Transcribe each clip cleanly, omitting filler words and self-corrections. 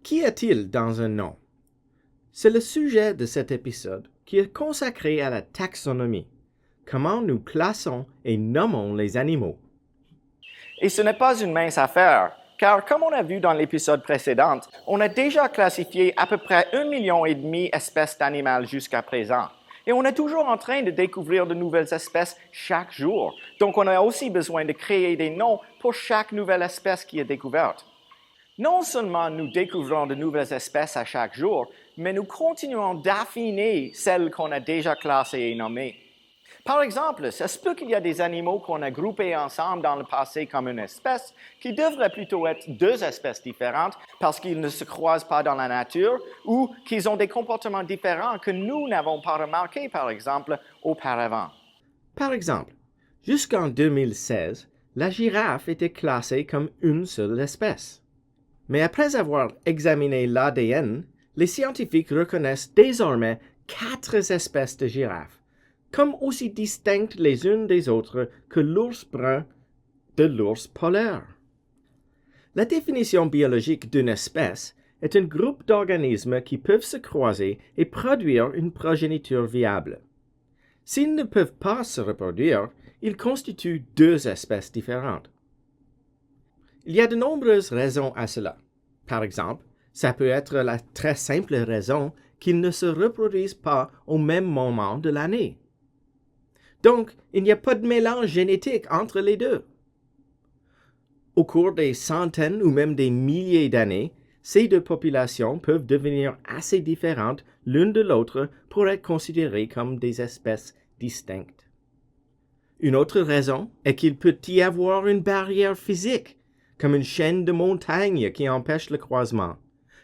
Qu'y a-t-il dans un nom? C'est le sujet de cet épisode qui est consacré à la taxonomie, comment nous classons et nommons les animaux. Et ce n'est pas une mince affaire, car comme on a vu dans l'épisode précédent, on a déjà classifié à peu près 1,5 million d'espèces d'animaux jusqu'à présent. Et on est toujours en train de découvrir de nouvelles espèces chaque jour. Donc on a aussi besoin de créer des noms pour chaque nouvelle espèce qui est découverte. Non seulement nous découvrons de nouvelles espèces à chaque jour, mais nous continuons d'affiner celles qu'on a déjà classées et nommées. Par exemple, ça se peut qu'il y a des animaux qu'on a groupés ensemble dans le passé comme une espèce qui devraient plutôt être deux espèces différentes parce qu'ils ne se croisent pas dans la nature ou qu'ils ont des comportements différents que nous n'avons pas remarqués, par exemple, auparavant. Par exemple, jusqu'en 2016, la girafe était classée comme une seule espèce. Mais après avoir examiné l'ADN, les scientifiques reconnaissent désormais 4 espèces de girafes, comme aussi distinctes les unes des autres que l'ours brun de l'ours polaire. La définition biologique d'une espèce est un groupe d'organismes qui peuvent se croiser et produire une progéniture viable. S'ils ne peuvent pas se reproduire, ils constituent 2 espèces différentes. Il y a de nombreuses raisons à cela. Par exemple, ça peut être la très simple raison qu'ils ne se reproduisent pas au même moment de l'année. Donc, il n'y a pas de mélange génétique entre les deux. Au cours des centaines ou même des milliers d'années, ces 2 populations peuvent devenir assez différentes l'une de l'autre pour être considérées comme des espèces distinctes. Une autre raison est qu'il peut y avoir une barrière physique, comme une chaîne de montagnes qui empêche le croisement.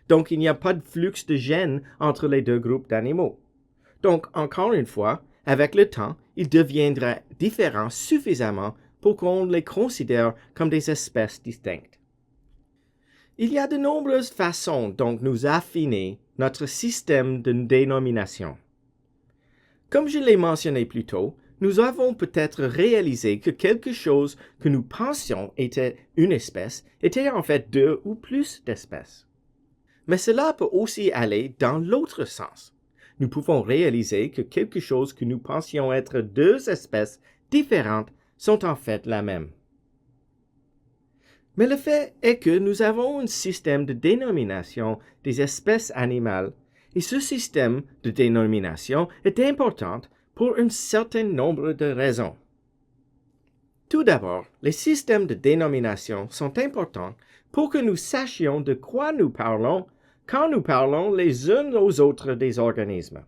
Donc, il n'y a pas de flux de gènes entre les 2 groupes d'animaux. Donc, encore une fois, avec le temps, ils deviendraient différents suffisamment pour qu'on les considère comme des espèces distinctes. Il y a de nombreuses façons dont nous affiner notre système de dénomination. Comme je l'ai mentionné plus tôt, nous avons peut-être réalisé que quelque chose que nous pensions était une espèce était en fait 2 ou plus d'espèces. Mais cela peut aussi aller dans l'autre sens. Nous pouvons réaliser que quelque chose que nous pensions être 2 espèces différentes sont en fait la même. Mais le fait est que nous avons un système de dénomination des espèces animales et ce système de dénomination est important pour un certain nombre de raisons. Tout d'abord, les systèmes de dénomination sont importants pour que nous sachions de quoi nous parlons quand nous parlons les uns aux autres des organismes.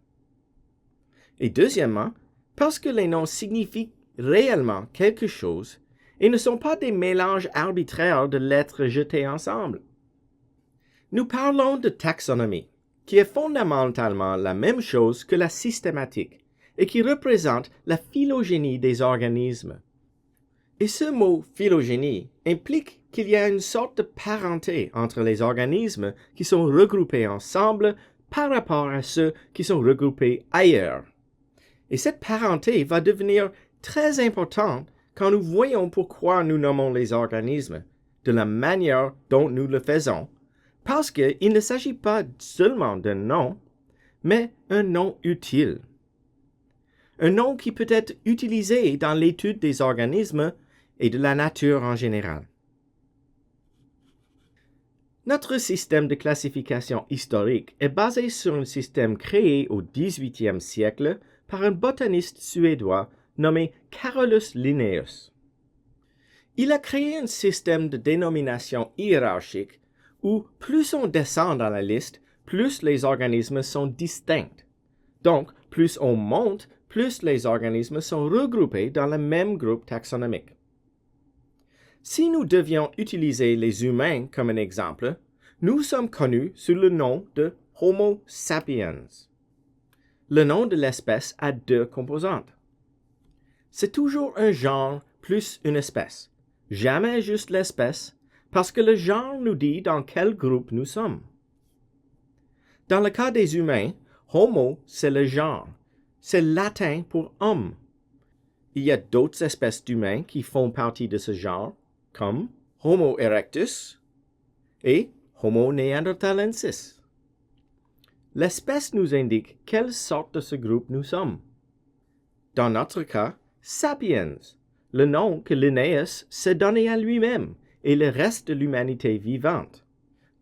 Et deuxièmement, parce que les noms signifient réellement quelque chose et ne sont pas des mélanges arbitraires de lettres jetées ensemble. Nous parlons de taxonomie, qui est fondamentalement la même chose que la systématique et qui représente la phylogénie des organismes. Et ce mot phylogénie implique qu'il y a une sorte de parenté entre les organismes qui sont regroupés ensemble par rapport à ceux qui sont regroupés ailleurs. Et cette parenté va devenir très importante quand nous voyons pourquoi nous nommons les organismes, de la manière dont nous le faisons, parce qu'il ne s'agit pas seulement d'un nom, mais un nom utile. Un nom qui peut être utilisé dans l'étude des organismes et de la nature en général. Notre système de classification historique est basé sur un système créé au XVIIIe siècle par un botaniste suédois nommé Carolus Linnaeus. Il a créé un système de dénomination hiérarchique où plus on descend dans la liste, plus les organismes sont distincts. Donc, plus on monte, plus les organismes sont regroupés dans le même groupe taxonomique. Si nous devions utiliser les humains comme un exemple, nous sommes connus sous le nom de Homo sapiens. Le nom de l'espèce a deux composantes. C'est toujours un genre plus une espèce, jamais juste l'espèce, parce que le genre nous dit dans quel groupe nous sommes. Dans le cas des humains, Homo, c'est le genre, c'est latin pour homme. Il y a d'autres espèces d'humains qui font partie de ce genre, comme Homo erectus et Homo neanderthalensis. L'espèce nous indique quelle sorte de ce groupe nous sommes. Dans notre cas, sapiens, le nom que Linnaeus s'est donné à lui-même et le reste de l'humanité vivante,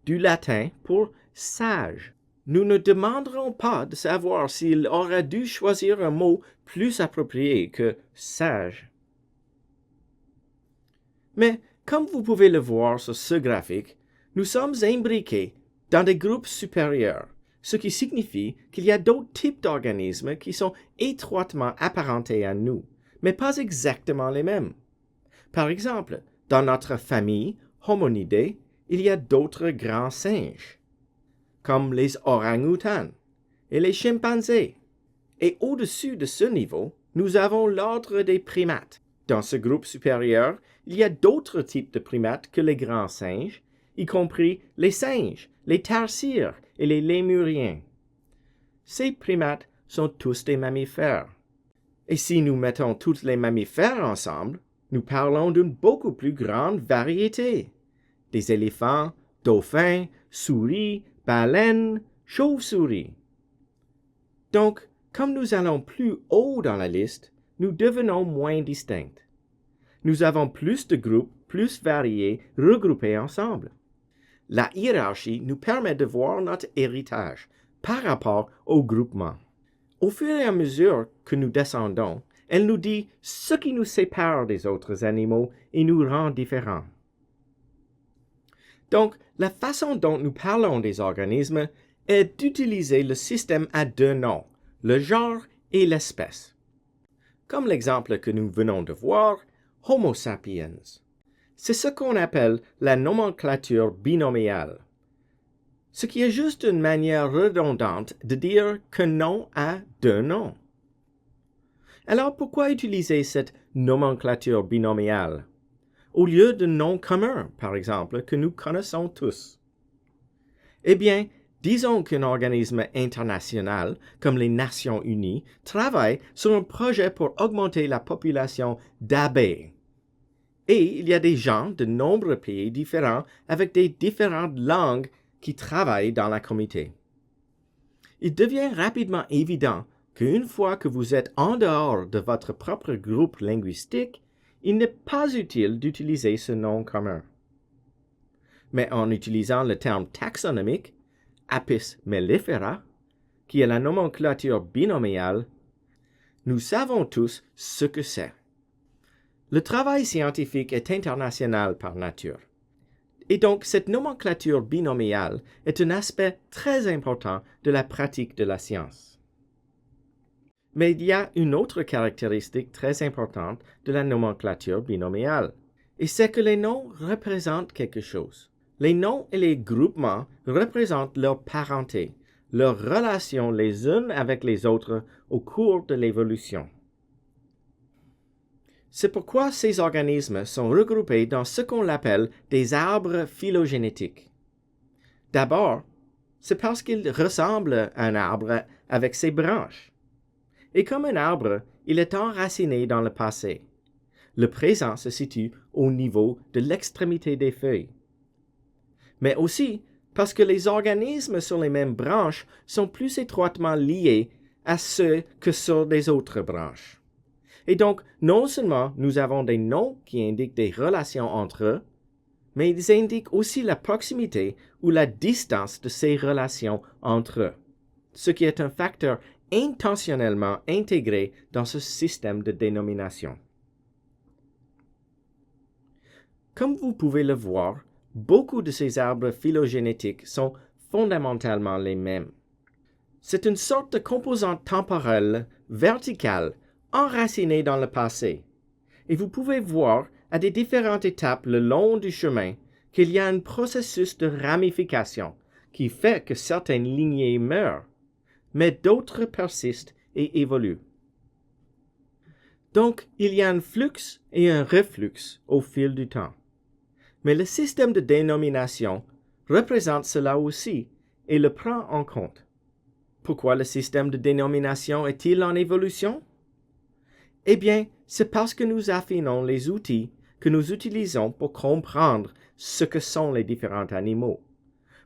du latin pour sage. Nous ne demanderons pas de savoir s'il aurait dû choisir un mot plus approprié que sage. Mais, comme vous pouvez le voir sur ce graphique, nous sommes imbriqués dans des groupes supérieurs, ce qui signifie qu'il y a d'autres types d'organismes qui sont étroitement apparentés à nous, mais pas exactement les mêmes. Par exemple, dans notre famille Hominidae, il y a d'autres grands singes, comme les orang-outans et les chimpanzés. Et au-dessus de ce niveau, nous avons l'ordre des primates. Dans ce groupe supérieur, il y a d'autres types de primates que les grands singes, y compris les singes, les tarsiers et les lémuriens. Ces primates sont tous des mammifères. Et si nous mettons tous les mammifères ensemble, nous parlons d'une beaucoup plus grande variété. Des éléphants, dauphins, souris, baleines, chauves-souris. Donc, comme nous allons plus haut dans la liste, nous devenons moins distincts. Nous avons plus de groupes plus variés regroupés ensemble. La hiérarchie nous permet de voir notre héritage par rapport au groupement. Au fur et à mesure que nous descendons, elle nous dit ce qui nous sépare des autres animaux et nous rend différents. Donc, la façon dont nous parlons des organismes est d'utiliser le système à deux noms, le genre et l'espèce. Comme l'exemple que nous venons de voir, Homo sapiens. C'est ce qu'on appelle la nomenclature binomiale, ce qui est juste une manière redondante de dire qu'un nom a deux noms. Alors pourquoi utiliser cette nomenclature binomiale, au lieu de noms communs, par exemple, que nous connaissons tous? Eh bien, disons qu'un organisme international, comme les Nations Unies, travaille sur un projet pour augmenter la population d'abeilles. Et il y a des gens de nombreux pays différents avec des différentes langues qui travaillent dans la communauté. Il devient rapidement évident qu'une fois que vous êtes en dehors de votre propre groupe linguistique, il n'est pas utile d'utiliser ce nom commun. Mais en utilisant le terme taxonomique, Apis mellifera, qui est la nomenclature binomiale, nous savons tous ce que c'est. Le travail scientifique est international par nature. Et donc, cette nomenclature binomiale est un aspect très important de la pratique de la science. Mais il y a une autre caractéristique très importante de la nomenclature binomiale, et c'est que les noms représentent quelque chose. Les noms et les groupements représentent leur parenté, leurs relations les uns avec les autres au cours de l'évolution. C'est pourquoi ces organismes sont regroupés dans ce qu'on appelle des arbres phylogénétiques. D'abord, c'est parce qu'ils ressemblent à un arbre avec ses branches. Et comme un arbre, il est enraciné dans le passé. Le présent se situe au niveau de l'extrémité des feuilles. Mais aussi parce que les organismes sur les mêmes branches sont plus étroitement liés à ceux que sur les autres branches. Et donc, non seulement nous avons des noms qui indiquent des relations entre eux, mais ils indiquent aussi la proximité ou la distance de ces relations entre eux, ce qui est un facteur intentionnellement intégré dans ce système de dénomination. Comme vous pouvez le voir, beaucoup de ces arbres phylogénétiques sont fondamentalement les mêmes. C'est une sorte de composante temporelle, verticale, enracinée dans le passé. Et vous pouvez voir à des différentes étapes le long du chemin qu'il y a un processus de ramification qui fait que certaines lignées meurent, mais d'autres persistent et évoluent. Donc, il y a un flux et un reflux au fil du temps. Mais le système de dénomination représente cela aussi et le prend en compte. Pourquoi le système de dénomination est-il en évolution? Eh bien, c'est parce que nous affinons les outils que nous utilisons pour comprendre ce que sont les différents animaux.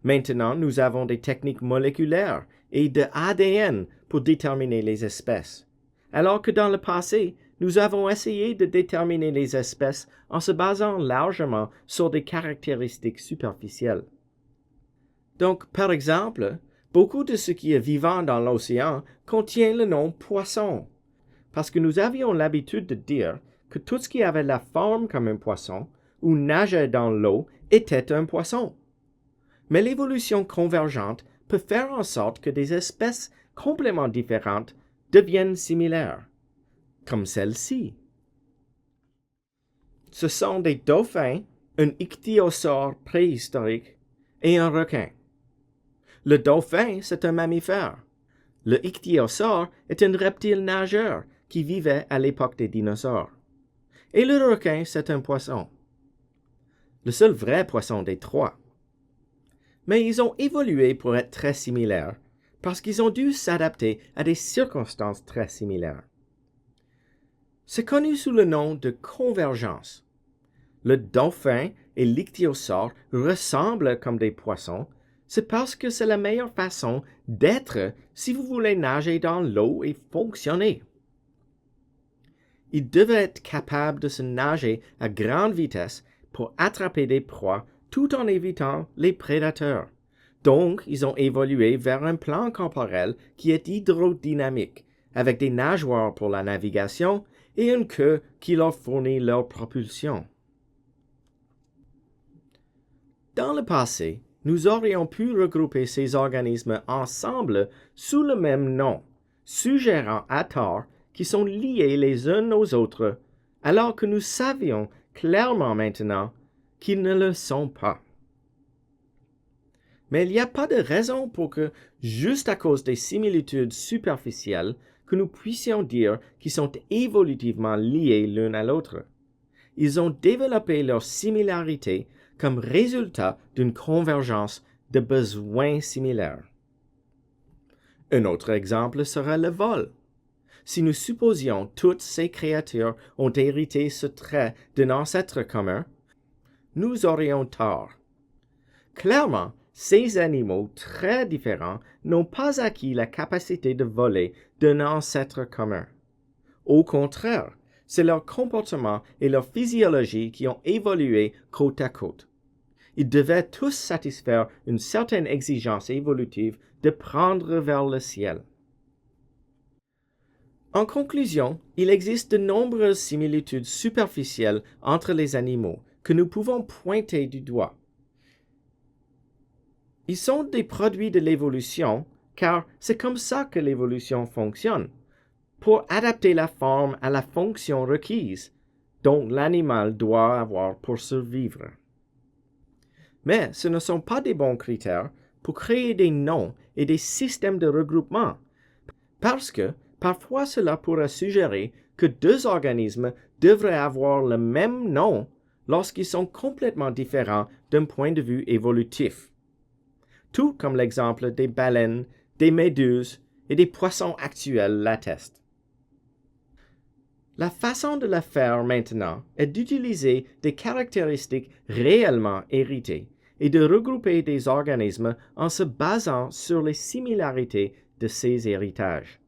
Maintenant, nous avons des techniques moléculaires et de ADN pour déterminer les espèces, alors que dans le passé, nous avons essayé de déterminer les espèces en se basant largement sur des caractéristiques superficielles. Donc, par exemple, beaucoup de ce qui est vivant dans l'océan contient le nom poisson, parce que nous avions l'habitude de dire que tout ce qui avait la forme comme un poisson ou nageait dans l'eau était un poisson. Mais l'évolution convergente peut faire en sorte que des espèces complètement différentes deviennent similaires, comme celle-ci. Ce sont des dauphins, un ichthyosaure préhistorique et un requin. Le dauphin, c'est un mammifère. Le ichthyosaure est un reptile nageur qui vivait à l'époque des dinosaures. Et le requin, c'est un poisson. Le seul vrai poisson des trois. Mais ils ont évolué pour être très similaires, parce qu'ils ont dû s'adapter à des circonstances très similaires. C'est connu sous le nom de convergence. Le dauphin et l'ichthyosaure ressemblent comme des poissons, c'est parce que c'est la meilleure façon d'être si vous voulez nager dans l'eau et fonctionner. Ils devaient être capables de se nager à grande vitesse pour attraper des proies tout en évitant les prédateurs. Donc, ils ont évolué vers un plan corporel qui est hydrodynamique, avec des nageoires pour la navigation et une queue qui leur fournit leur propulsion. Dans le passé, nous aurions pu regrouper ces organismes ensemble sous le même nom, suggérant à tort qu'ils sont liés les uns aux autres, alors que nous savions clairement maintenant qu'ils ne le sont pas. Mais il n'y a pas de raison pour que, juste à cause des similitudes superficielles, que nous puissions dire qu'ils sont évolutivement liés l'un à l'autre. Ils ont développé leur similarité comme résultat d'une convergence de besoins similaires. Un autre exemple sera le vol. Si nous supposions toutes ces créatures ont hérité ce trait d'un ancêtre commun, nous aurions tort. Clairement, ces animaux très différents n'ont pas acquis la capacité de voler d'un ancêtre commun. Au contraire, c'est leur comportement et leur physiologie qui ont évolué côte à côte. Ils devaient tous satisfaire une certaine exigence évolutive de prendre vers le ciel. En conclusion, il existe de nombreuses similitudes superficielles entre les animaux que nous pouvons pointer du doigt. Ils sont des produits de l'évolution, car c'est comme ça que l'évolution fonctionne, pour adapter la forme à la fonction requise, dont l'animal doit avoir pour survivre. Mais ce ne sont pas des bons critères pour créer des noms et des systèmes de regroupement, parce que parfois cela pourrait suggérer que deux organismes devraient avoir le même nom lorsqu'ils sont complètement différents d'un point de vue évolutif. Tout comme l'exemple des baleines, des méduses et des poissons actuels l'attestent. La façon de le faire maintenant est d'utiliser des caractéristiques réellement héritées et de regrouper des organismes en se basant sur les similarités de ces héritages.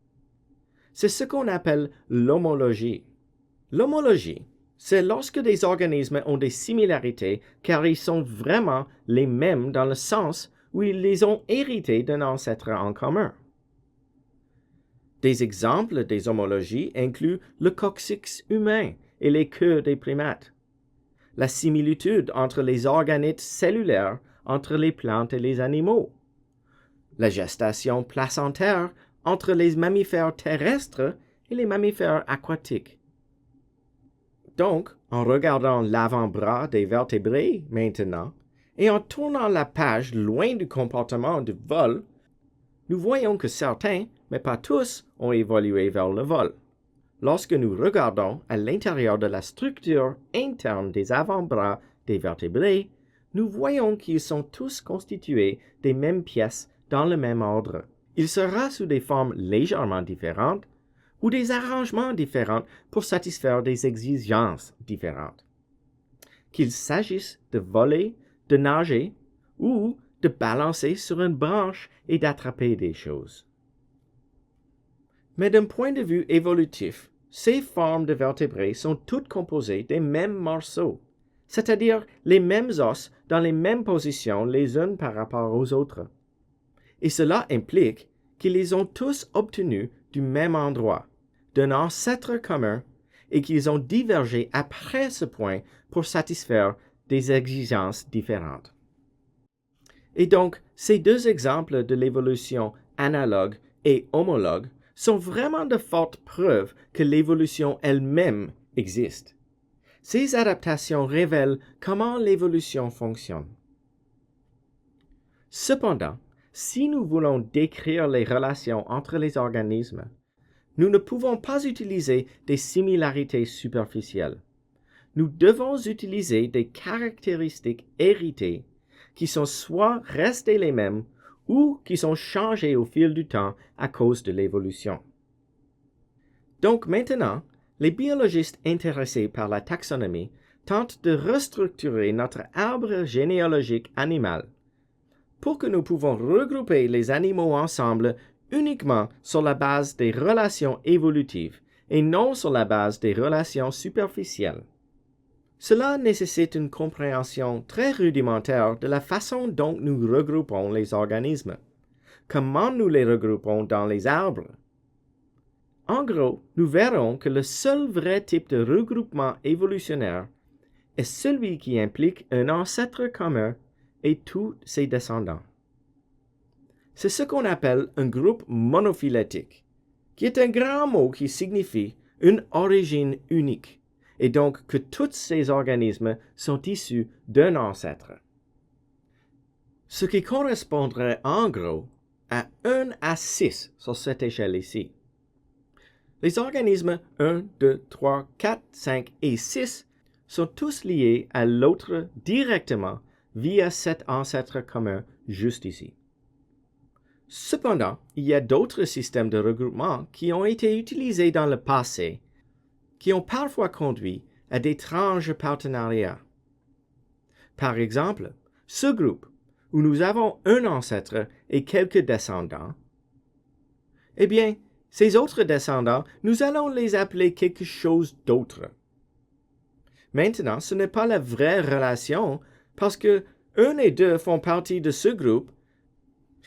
C'est ce qu'on appelle l'homologie. L'homologie, c'est lorsque des organismes ont des similarités car ils sont vraiment les mêmes dans le sens où ils les ont hérités d'un ancêtre en commun. Des exemples des homologies incluent le coccyx humain et les queues des primates, la similitude entre les organites cellulaires entre les plantes et les animaux, la gestation placentaire entre les mammifères terrestres et les mammifères aquatiques. Donc, en regardant l'avant-bras des vertébrés maintenant, Et en tournant la page loin du comportement du vol, nous voyons que certains, mais pas tous, ont évolué vers le vol. Lorsque nous regardons à l'intérieur de la structure interne des avant-bras des vertébrés, nous voyons qu'ils sont tous constitués des mêmes pièces dans le même ordre. Il sera sous des formes légèrement différentes ou des arrangements différents pour satisfaire des exigences différentes. Qu'il s'agisse de voler, de nager ou de balancer sur une branche et d'attraper des choses. Mais d'un point de vue évolutif, ces formes de vertébrés sont toutes composées des mêmes morceaux, c'est-à-dire les mêmes os dans les mêmes positions les uns par rapport aux autres. Et cela implique qu'ils les ont tous obtenus du même endroit, d'un ancêtre commun, et qu'ils ont divergé après ce point pour satisfaire des exigences différentes. Et donc, ces deux exemples de l'évolution analogue et homologue sont vraiment de fortes preuves que l'évolution elle-même existe. Ces adaptations révèlent comment l'évolution fonctionne. Cependant, si nous voulons décrire les relations entre les organismes, nous ne pouvons pas utiliser des similarités superficielles. Nous devons utiliser des caractéristiques héritées qui sont soit restées les mêmes ou qui sont changées au fil du temps à cause de l'évolution. Donc maintenant, les biologistes intéressés par la taxonomie tentent de restructurer notre arbre généalogique animal pour que nous pouvons regrouper les animaux ensemble uniquement sur la base des relations évolutives et non sur la base des relations superficielles. Cela nécessite une compréhension très rudimentaire de la façon dont nous regroupons les organismes. Comment nous les regroupons dans les arbres? En gros, nous verrons que le seul vrai type de regroupement évolutionnaire est celui qui implique un ancêtre commun et tous ses descendants. C'est ce qu'on appelle un groupe monophylétique, qui est un grand mot qui signifie une origine unique, et donc que tous ces organismes sont issus d'un ancêtre. Ce qui correspondrait en gros à 1 à 6 sur cette échelle ici. Les organismes 1, 2, 3, 4, 5 et 6 sont tous liés à l'autre directement via cet ancêtre commun juste ici. Cependant, il y a d'autres systèmes de regroupement qui ont été utilisés dans le passé, qui ont parfois conduit à d'étranges partenariats. Par exemple, ce groupe, où nous avons un ancêtre et quelques descendants, eh bien, ces autres descendants, nous allons les appeler quelque chose d'autre. Maintenant, ce n'est pas la vraie relation parce que 1 et 2 font partie de ce groupe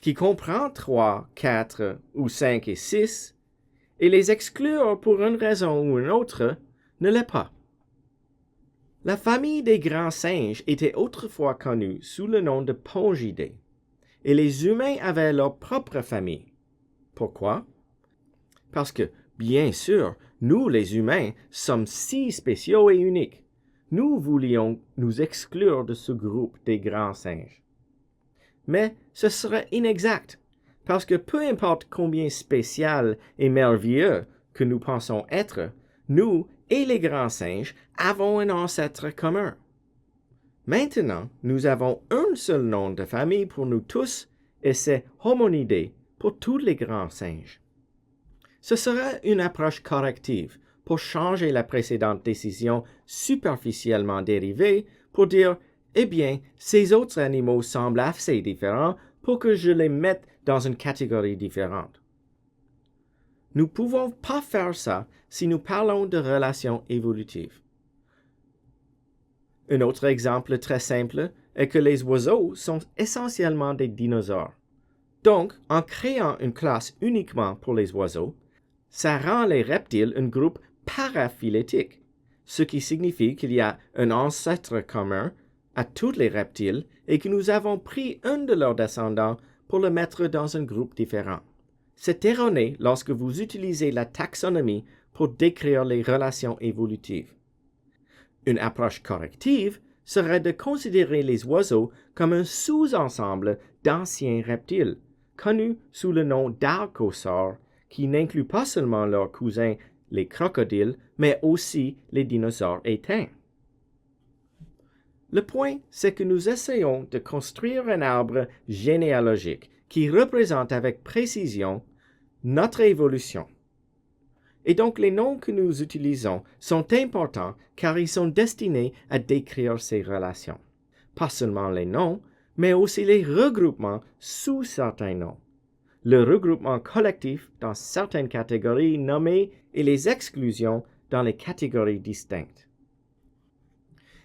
qui comprend 3, 4 ou 5 et 6, et les exclure pour une raison ou une autre ne l'est pas. La famille des grands singes était autrefois connue sous le nom de Pongidés, et les humains avaient leur propre famille. Pourquoi? Parce que, bien sûr, nous les humains sommes si spéciaux et uniques. Nous voulions nous exclure de ce groupe des grands singes. Mais ce serait inexact, parce que peu importe combien spécial et merveilleux que nous pensons être, nous et les grands singes avons un ancêtre commun. Maintenant, nous avons un seul nom de famille pour nous tous, et c'est Homonidés pour tous les grands singes. Ce serait une approche corrective pour changer la précédente décision superficiellement dérivée pour dire « Eh bien, ces autres animaux semblent assez différents pour que je les mette dans une catégorie différente. » Nous ne pouvons pas faire ça si nous parlons de relations évolutives. Un autre exemple très simple est que les oiseaux sont essentiellement des dinosaures. Donc, en créant une classe uniquement pour les oiseaux, ça rend les reptiles un groupe paraphylétique, ce qui signifie qu'il y a un ancêtre commun à tous les reptiles et que nous avons pris un de leurs descendants pour le mettre dans un groupe différent. C'est erroné lorsque vous utilisez la taxonomie pour décrire les relations évolutives. Une approche corrective serait de considérer les oiseaux comme un sous-ensemble d'anciens reptiles, connus sous le nom d'archosaures, qui n'incluent pas seulement leurs cousins les crocodiles, mais aussi les dinosaures éteints. Le point, c'est que nous essayons de construire un arbre généalogique qui représente avec précision notre évolution. Et donc les noms que nous utilisons sont importants car ils sont destinés à décrire ces relations. Pas seulement les noms, mais aussi les regroupements sous certains noms, le regroupement collectif dans certaines catégories nommées et les exclusions dans les catégories distinctes.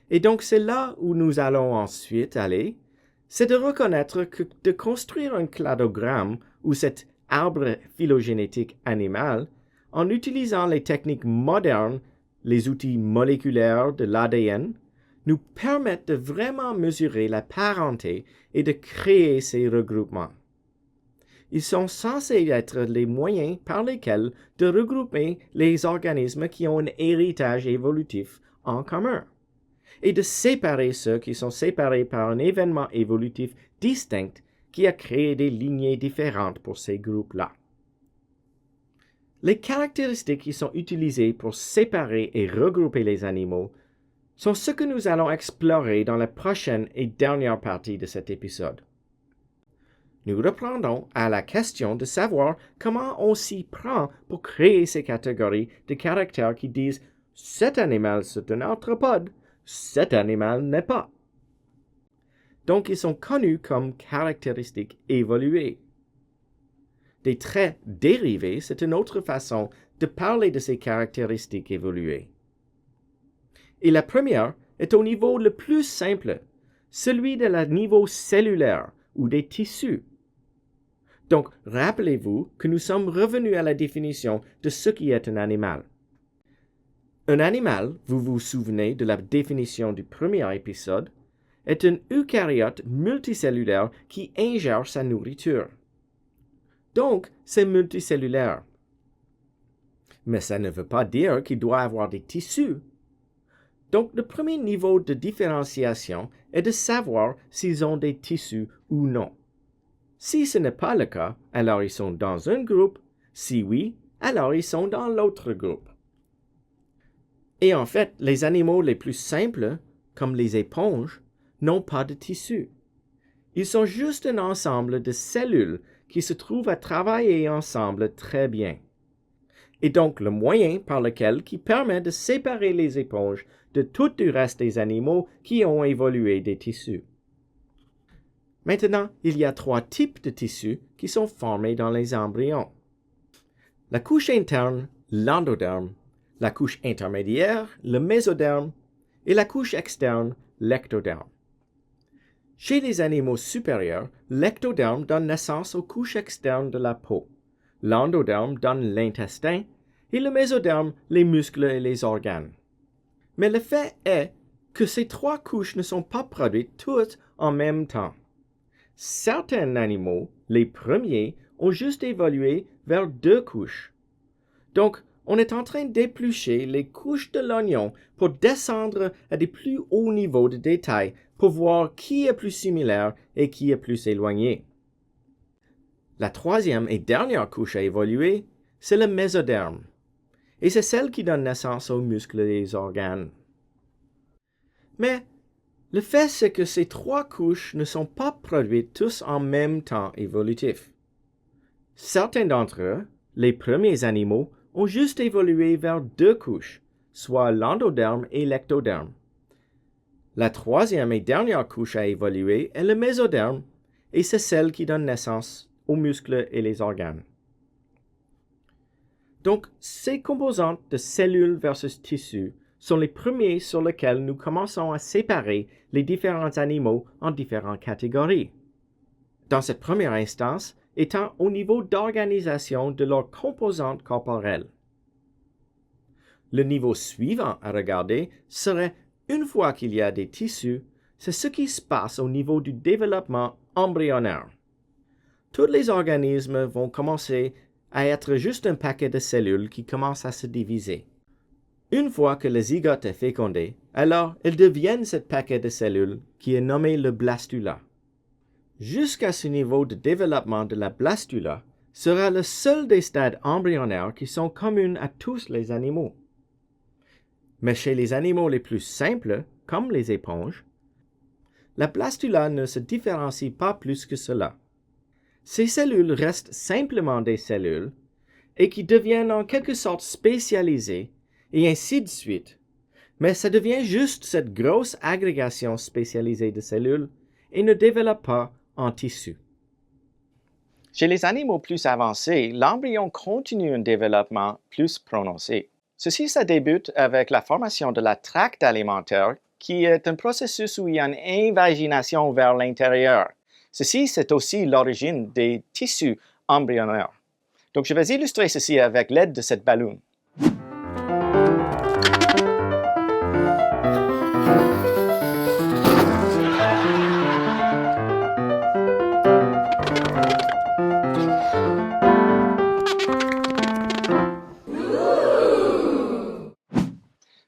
Et donc c'est là où nous allons ensuite aller, c'est de reconnaître que de construire un cladogramme ou cet arbre phylogénétique animal en utilisant les techniques modernes, les outils moléculaires de l'ADN, nous permettent de vraiment mesurer la parenté et de créer ces regroupements. Ils sont censés être les moyens par lesquels de regrouper les organismes qui ont un héritage évolutif en commun, et de séparer ceux qui sont séparés par un événement évolutif distinct qui a créé des lignées différentes pour ces groupes-là. Les caractéristiques qui sont utilisées pour séparer et regrouper les animaux sont ce que nous allons explorer dans la prochaine et dernière partie de cet épisode. Nous reprendrons à la question de savoir comment on s'y prend pour créer ces catégories de caractères qui disent « cet animal c'est un arthropode, cet animal n'est pas ». Donc ils sont connus comme caractéristiques évoluées. Des traits dérivés, c'est une autre façon de parler de ces caractéristiques évoluées. Et la première est au niveau le plus simple, celui de la niveau cellulaire ou des tissus. Donc, rappelez-vous que nous sommes revenus à la définition de ce qui est un animal. Un animal, vous vous souvenez de la définition du premier épisode, est un eucaryote multicellulaire qui ingère sa nourriture. Donc, c'est multicellulaire. Mais ça ne veut pas dire qu'il doit avoir des tissus. Donc, le premier niveau de différenciation est de savoir s'ils ont des tissus ou non. Si ce n'est pas le cas, alors ils sont dans un groupe. Si oui, alors ils sont dans l'autre groupe. Et en fait, les animaux les plus simples, comme les éponges, n'ont pas de tissus. Ils sont juste un ensemble de cellules qui se trouvent à travailler ensemble très bien. Et donc le moyen par lequel qui permet de séparer les éponges de tout le reste des animaux qui ont évolué des tissus. Maintenant, il y a 3 types de tissus qui sont formés dans les embryons. La couche interne, l'endoderme, la couche intermédiaire, le mésoderme, et la couche externe, l'ectoderme. Chez les animaux supérieurs, l'ectoderme donne naissance aux couches externes de la peau, l'endoderme donne l'intestin, et le mésoderme les muscles et les organes. Mais le fait est que ces 3 couches ne sont pas produites toutes en même temps. Certains animaux, les premiers, ont juste évolué vers 2 couches. Donc, on est en train d'éplucher les couches de l'oignon pour descendre à des plus hauts niveaux de détail pour voir qui est plus similaire et qui est plus éloigné. La 3e et dernière couche à évoluer, c'est le mésoderme, et c'est celle qui donne naissance aux muscles et aux organes. Mais le fait c'est que ces 3 couches ne sont pas produites tous en même temps évolutif. Certains d'entre eux, les premiers animaux, ont juste évolué vers 2 couches, soit l'endoderme et l'ectoderme. La 3e et dernière couche à évoluer est le mésoderme, et c'est celle qui donne naissance aux muscles et les organes. Donc, ces composantes de cellules versus tissus sont les premiers sur lesquels nous commençons à séparer les différents animaux en différentes catégories. Dans cette première instance, étant au niveau d'organisation de leurs composantes corporelles. Le niveau suivant à regarder serait, une fois qu'il y a des tissus, c'est ce qui se passe au niveau du développement embryonnaire. Tous les organismes vont commencer à être juste un paquet de cellules qui commencent à se diviser. Une fois que le zygote est fécondé, alors elles deviennent ce paquet de cellules qui est nommé le blastula. Jusqu'à ce niveau de développement de la blastula sera le seul des stades embryonnaires qui sont communs à tous les animaux. Mais chez les animaux les plus simples, comme les éponges, la blastula ne se différencie pas plus que cela. Ces cellules restent simplement des cellules et qui deviennent en quelque sorte spécialisées et ainsi de suite. Mais ça devient juste cette grosse agrégation spécialisée de cellules et ne développe pas en tissu. Chez les animaux plus avancés, l'embryon continue un développement plus prononcé. Ceci, ça débute avec la formation de la tracte alimentaire, qui est un processus où il y a une invagination vers l'intérieur. Ceci, c'est aussi l'origine des tissus embryonnaires. Donc, je vais illustrer ceci avec l'aide de cette ballon.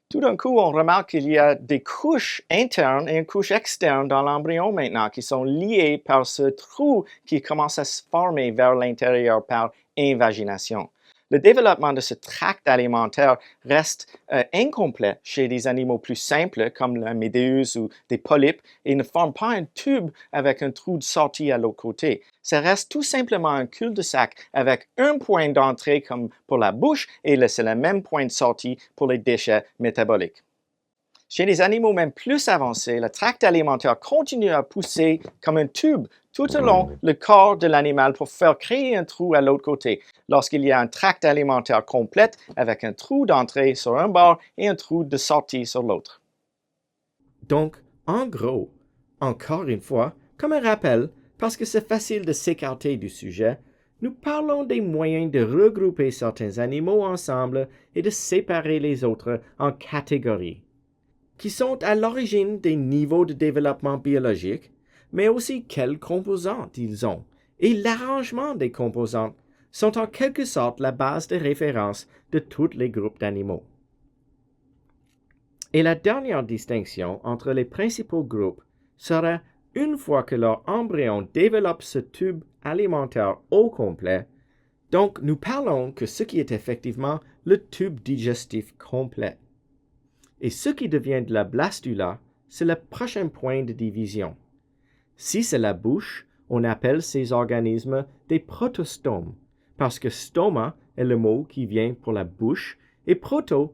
Tout d'un coup, on remarque qu'il y a des couches internes et une couche externe dans l'embryon maintenant qui sont liées par ce trou qui commence à se former vers l'intérieur par invagination. Le développement de ce tract alimentaire reste incomplet chez des animaux plus simples comme la méduse ou des polypes et ne forme pas un tube avec un trou de sortie à l'autre côté. Ça reste tout simplement un cul-de-sac avec un point d'entrée comme pour la bouche et c'est le même point de sortie pour les déchets métaboliques. Chez les animaux même plus avancés, le tract alimentaire continue à pousser comme un tube tout au long le corps de l'animal pour faire créer un trou à l'autre côté, lorsqu'il y a un tract alimentaire complet avec un trou d'entrée sur un bord et un trou de sortie sur l'autre. Donc, en gros, encore une fois, comme un rappel, parce que c'est facile de s'écarter du sujet, nous parlons des moyens de regrouper certains animaux ensemble et de séparer les autres en catégories, qui sont à l'origine des niveaux de développement biologique, mais aussi quelles composantes ils ont, et l'arrangement des composantes sont en quelque sorte la base de référence de tous les groupes d'animaux. Et la dernière distinction entre les principaux groupes sera une fois que leur embryon développe ce tube alimentaire au complet, donc nous parlons que ce qui est effectivement le tube digestif complet. Et ce qui devient de la blastula, c'est le prochain point de division. Si c'est la bouche, on appelle ces organismes des protostomes, parce que stoma est le mot qui vient pour la bouche, et proto,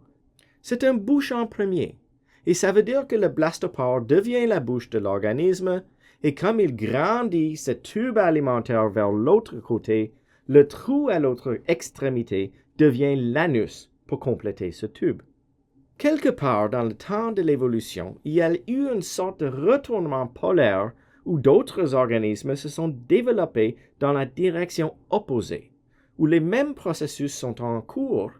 c'est un bouche en premier. Et ça veut dire que le blastopore devient la bouche de l'organisme, et comme il grandit ce tube alimentaire vers l'autre côté, le trou à l'autre extrémité devient l'anus pour compléter ce tube. Quelque part dans le temps de l'évolution, il y a eu une sorte de retournement polaire où d'autres organismes se sont développés dans la direction opposée, où les mêmes processus sont en cours.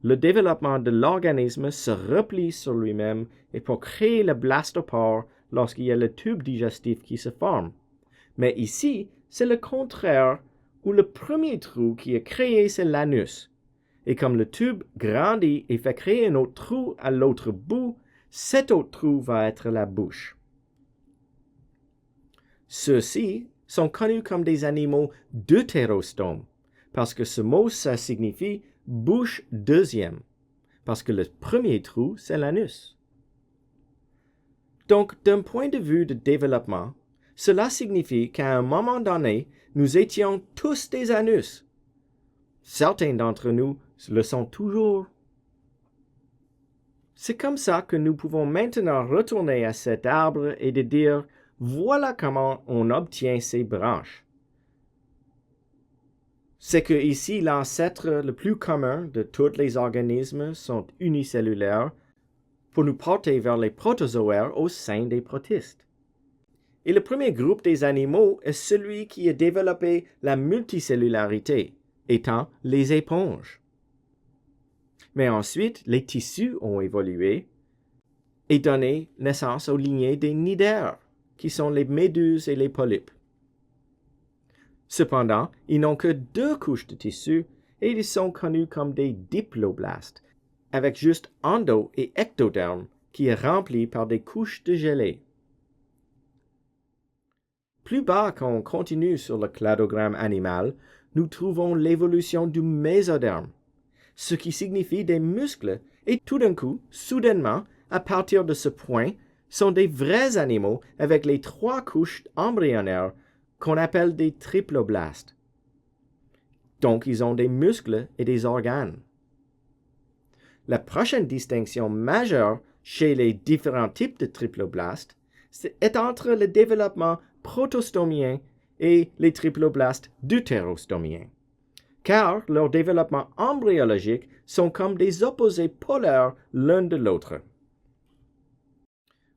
Le développement de l'organisme se replie sur lui-même et pour créer le blastopore lorsqu'il y a le tube digestif qui se forme. Mais ici, c'est le contraire, où le premier trou qui est créé, c'est l'anus. Et comme le tube grandit et fait créer un autre trou à l'autre bout, cet autre trou va être la bouche. Ceux-ci sont connus comme des animaux deutérostomes, parce que ce mot, ça signifie bouche deuxième, parce que le premier trou, c'est l'anus. Donc, d'un point de vue de développement, cela signifie qu'à un moment donné, nous étions tous des anus. Certains d'entre nous le sont toujours. C'est comme ça que nous pouvons maintenant retourner à cet arbre et de dire, voilà comment on obtient ces branches. C'est que ici, l'ancêtre le plus commun de tous les organismes sont unicellulaires pour nous porter vers les protozoaires au sein des protistes. Et le premier groupe des animaux est celui qui a développé la multicellularité, étant les éponges. Mais ensuite, les tissus ont évolué et donné naissance aux lignées des nidaires, qui sont les méduses et les polypes. Cependant, ils n'ont que 2 couches de tissus et ils sont connus comme des diploblastes. avec juste endo et ectoderme qui est rempli par des couches de gelée. Plus bas, quand on continue sur le cladogramme animal, nous trouvons l'évolution du mésoderme, ce qui signifie des muscles, et tout d'un coup, soudainement, à partir de ce point, sont des vrais animaux avec les 3 couches embryonnaires qu'on appelle des triploblastes. Donc, ils ont des muscles et des organes. La prochaine distinction majeure chez les différents types de triploblastes est entre le développement protostomien et les triploblastes deutérostomiens, car leurs développements embryologiques sont comme des opposés polaires l'un de l'autre.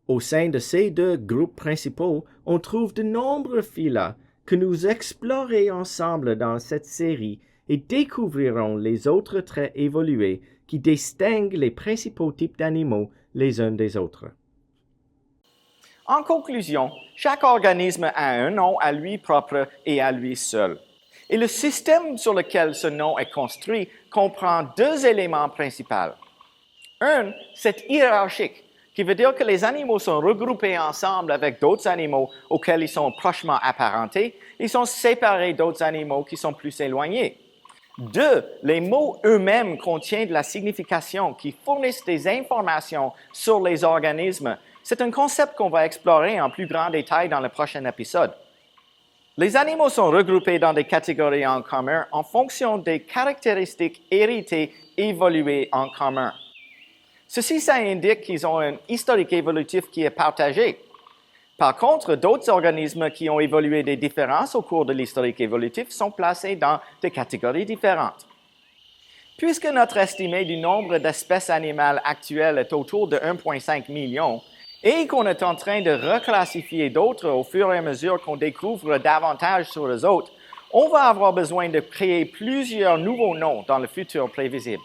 Au sein de ces 2 groupes principaux, on trouve de nombreux phyla que nous explorerons ensemble dans cette série et découvrirons les autres traits évolués qui distinguent les principaux types d'animaux les uns des autres. En conclusion, chaque organisme a un nom à lui propre et à lui seul. Et le système sur lequel ce nom est construit comprend 2 éléments principaux. Un, c'est hiérarchique, qui veut dire que les animaux sont regroupés ensemble avec d'autres animaux auxquels ils sont prochement apparentés et sont séparés d'autres animaux qui sont plus éloignés. 2, les mots eux-mêmes contiennent de la signification qui fournissent des informations sur les organismes. C'est un concept qu'on va explorer en plus grand détail dans le prochain épisode. Les animaux sont regroupés dans des catégories en commun en fonction des caractéristiques héritées évoluées en commun. Ceci, ça indique qu'ils ont un historique évolutif qui est partagé. Par contre, d'autres organismes qui ont évolué des différences au cours de l'historique évolutif sont placés dans des catégories différentes. Puisque notre estimé du nombre d'espèces animales actuelles est autour de 1,5 million et qu'on est en train de reclassifier d'autres au fur et à mesure qu'on découvre davantage sur les autres, on va avoir besoin de créer plusieurs nouveaux noms dans le futur prévisible.